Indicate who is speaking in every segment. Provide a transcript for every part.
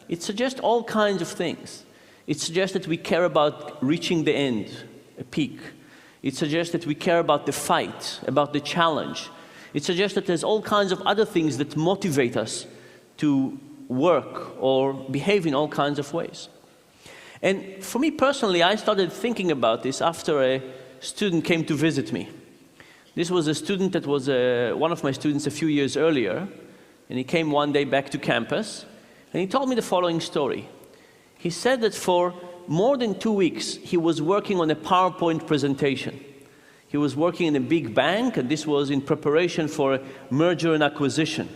Speaker 1: it suggests all kinds of things. It suggests that we care about reaching the end, a peak. It suggests that we care about the fight, about the challenge. It suggests that there's all kinds of other things that motivate us to work or behave in all kinds of ways. And for me personally, I started thinking about this after a student came to visit me. This was a student that was one of my students a few years earlier, and he came one day back to campus, and he told me the following story. He said that for more than 2 weeks, he was working on a PowerPoint presentation. He was working in a big bank, and this was in preparation for a merger and acquisition.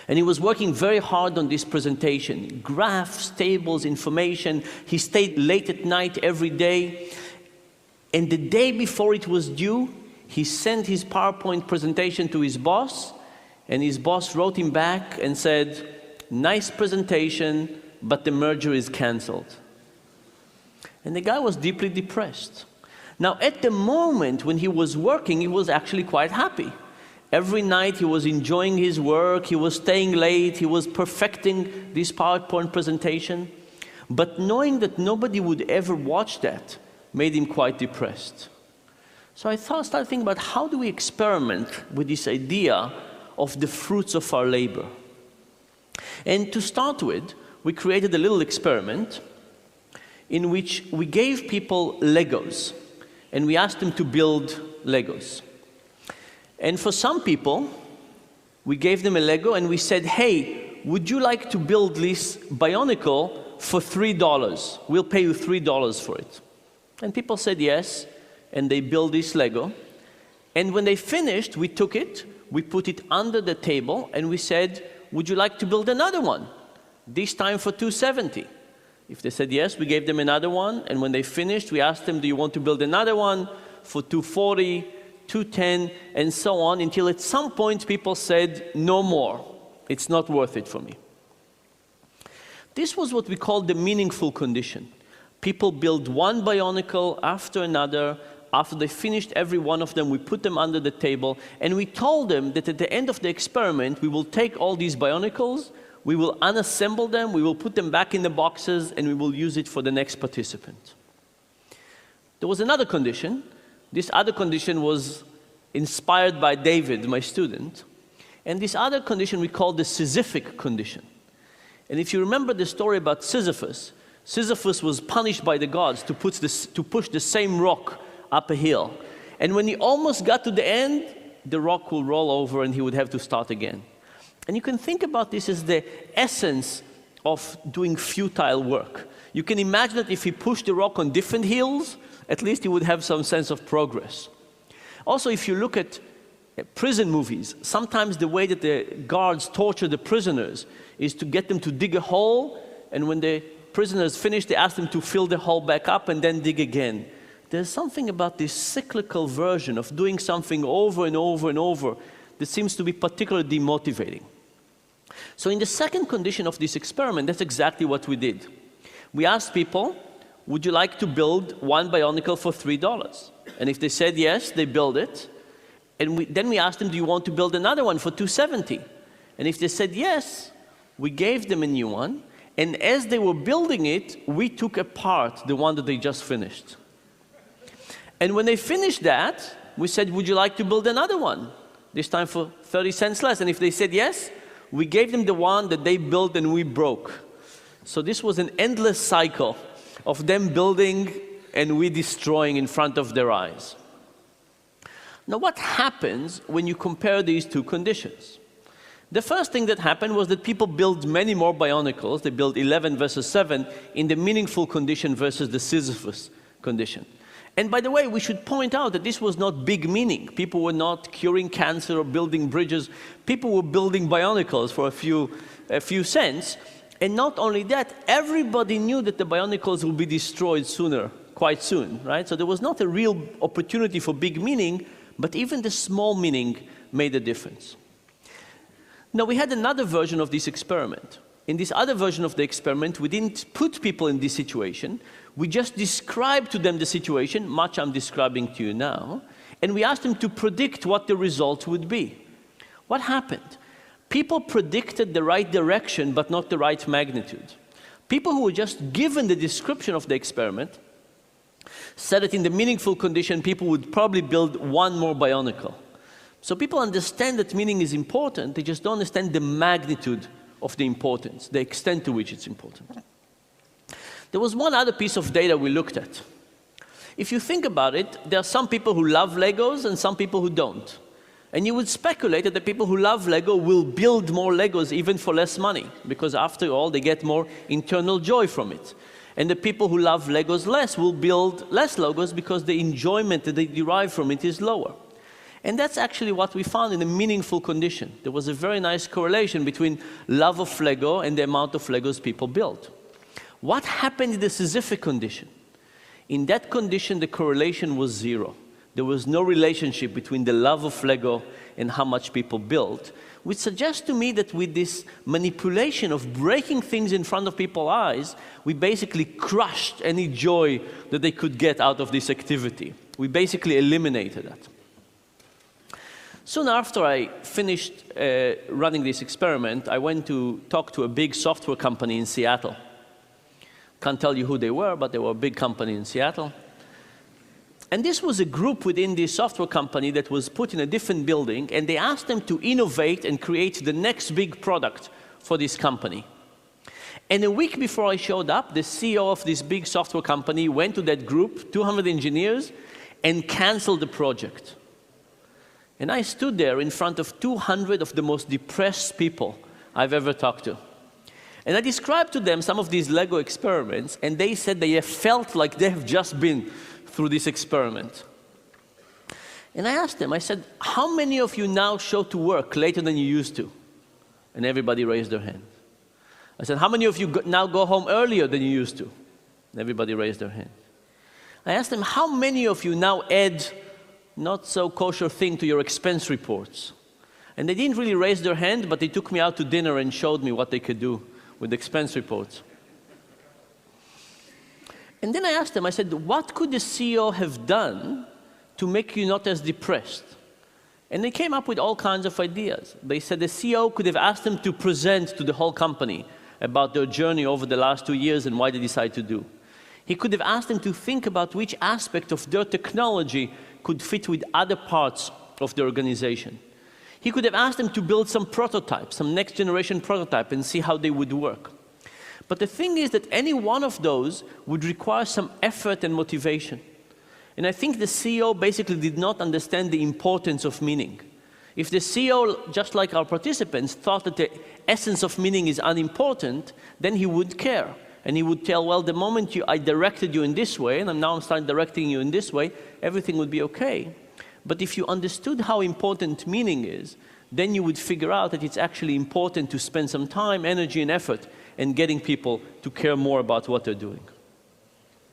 Speaker 1: And he was working very hard on this presentation. Graphs, tables, information. He stayed late at night every day. And the day before it was due, he sent his PowerPoint presentation to his boss, and his boss wrote him back and said, "Nice presentation, but the merger is canceled." And the guy was deeply depressed. Now, at the moment when he was working, he was actually quite happy. Every night he was enjoying his work, he was staying late, he was perfecting this PowerPoint presentation. But knowing that nobody would ever watch that made him quite depressed. So I started thinking about how do we experiment with this idea of the fruits of our labor. And to start with, we created a little experiment in which we gave people Legos, and we asked them to build Legos. And for some people, we gave them a Lego and we said, "Hey, would you like to build this Bionicle for $3? We'll pay you $3 for it." And people said yes, and they built this Lego. And when they finished, we took it, we put it under the table, and we said, "Would you like to build another one? This time for $270. If they said yes, we gave them another one, and when they finished, we asked them, "Do you want to build another one for $240, $210, and so on, until at some point people said, "No more. It's not worth it for me." This was what we called the meaningful condition. People build one Bionicle after another. After they finished every one of them, we put them under the table, and we told them that at the end of the experiment, we will take all these Bionicles, we will unassemble them, we will put them back in the boxes, and we will use it for the next participant. There was another condition. This other condition was inspired by David, my student. And this other condition we call the Sisyphic condition. And if you remember the story about Sisyphus, Sisyphus was punished by the gods to push the same rock up a hill. And when he almost got to the end, the rock will roll over and he would have to start again. And you can think about this as the essence of doing futile work. You can imagine that if he pushed the rock on different hills, at least he would have some sense of progress. Also, if you look at prison movies, sometimes the way that the guards torture the prisoners is to get them to dig a hole, and when the prisoners finish, they ask them to fill the hole back up and then dig again. There's something about this cyclical version of doing something over and over and over that seems to be particularly demotivating. So in the second condition of this experiment, that's exactly what we did. We asked people, "Would you like to build one Bionicle for $3? And if they said yes, they build it. And then we asked them, "Do you want to build another one for $270? And if they said yes, we gave them a new one. And as they were building it, we took apart the one that they just finished. And when they finished that, we said, "Would you like to build another one? This time for 30 cents less." And if they said yes, we gave them the one that they built and we broke. So this was an endless cycle of them building and we destroying in front of their eyes. Now, what happens when you compare these two conditions? The first thing that happened was that people built many more Bionicles. They built 11 versus 7 in the meaningful condition versus the Sisyphus condition. And by the way, we should point out that this was not big meaning. People were not curing cancer or building bridges. People were building Bionicles for a few cents. And not only that, everybody knew that the Bionicles will be destroyed quite soon, right? So there was not a real opportunity for big meaning, but even the small meaning made a difference. Now, we had another version of this experiment. In this other version of the experiment, we didn't put people in this situation. We just described to them the situation, much I'm describing to you now, and we asked them to predict what the results would be. What happened? People predicted the right direction, but not the right magnitude. People who were just given the description of the experiment said that in the meaningful condition, people would probably build one more Bionicle. So people understand that meaning is important, they just don't understand the magnitude of the importance, the extent to which it's important. There was one other piece of data we looked at. If you think about it, there are some people who love Legos and some people who don't. And you would speculate that the people who love Lego will build more Legos even for less money, because after all, they get more internal joy from it. And the people who love Legos less will build less Legos because the enjoyment that they derive from it is lower. And that's actually what we found in a meaningful condition. There was a very nice correlation between love of Lego and the amount of Legos people built. What happened in the Sisyphic condition? In that condition, the correlation was zero. There was no relationship between the love of Lego and how much people built, which suggests to me that with this manipulation of breaking things in front of people's eyes, we basically crushed any joy that they could get out of this activity. We basically eliminated that. Soon after I finished running this experiment, I went to talk to a big software company in Seattle. Can't tell you who they were, but they were a big company in Seattle. And this was a group within this software company that was put in a different building, and they asked them to innovate and create the next big product for this company. And a week before I showed up, the CEO of this big software company went to that group, 200 engineers, and canceled the project. And I stood there in front of 200 of the most depressed people I've ever talked to. And I described to them some of these Lego experiments, and they said they have felt like they have just been through this experiment. And I asked them, I said, how many of you now show to work later than you used to? And everybody raised their hand. I said, how many of you now go home earlier than you used to? And everybody raised their hand. I asked them, how many of you now add not so kosher thing to your expense reports? And they didn't really raise their hand, but they took me out to dinner and showed me what they could do with the expense reports. And then I asked them, I said, what could the CEO have done to make you not as depressed? And they came up with all kinds of ideas. They said the CEO could have asked them to present to the whole company about their journey over the last 2 years and why they decided to do. He could have asked them to think about which aspect of their technology could fit with other parts of the organization. He could have asked them to build some prototype, some next generation prototype, and see how they would work. But the thing is that any one of those would require some effort and motivation. And I think the CEO basically did not understand the importance of meaning. If the CEO, just like our participants, thought that the essence of meaning is unimportant, then he would care. And he would tell, well, the moment I directed you in this way, and now I'm starting directing you in this way, everything would be okay. But if you understood how important meaning is, then you would figure out that it's actually important to spend some time, energy, and effort in getting people to care more about what they're doing.